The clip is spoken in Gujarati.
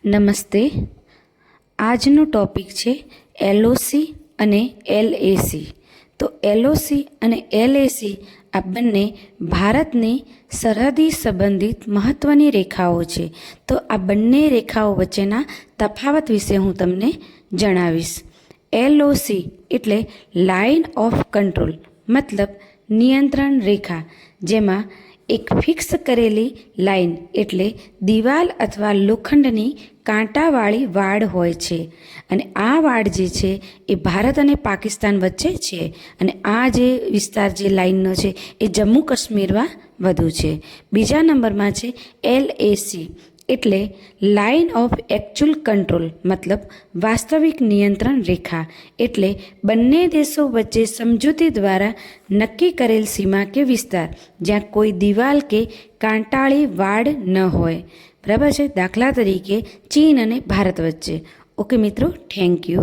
નમસ્તે. આજનો ટૉપિક છે એલઓસી અને એલએસી. તો એલઓસી અને એલએસી આ બંને ભારતની સરહદી સંબંધિત મહત્ત્વની રેખાઓ છે. તો આ બંને રેખાઓ વચ્ચેના તફાવત વિશે હું તમને જણાવીશ. એલઓસી એટલે લાઇન ઓફ કંટ્રોલ, મતલબ નિયંત્રણ રેખા, જેમાં એક ફિક્સ કરેલી લાઇન એટલે દિવાલ અથવા લોખંડની કાંટાવાળી વાડ હોય છે. અને આ વાડ જે છે એ ભારત અને પાકિસ્તાન વચ્ચે છે. અને આ જે વિસ્તાર જે લાઇનનો છે એ જમ્મુ કાશ્મીરમાં વધુ છે. બીજા નંબરમાં છે એલએસી એટલે લાઇન ઓફ એકચ્યુઅલ કંટ્રોલ, મતલબ વાસ્તવિક નિયંત્રણ રેખા, એટલે બંને દેશો વચ્ચે સમજૂતી દ્વારા નક્કી કરેલ સીમા કે વિસ્તાર જ્યાં કોઈ દિવાલ કે કાંટાળી વાડ ન હોય. બરાબર છે. દાખલા તરીકે ચીન અને ભારત વચ્ચે. ઓકે મિત્રો, થેન્ક યુ.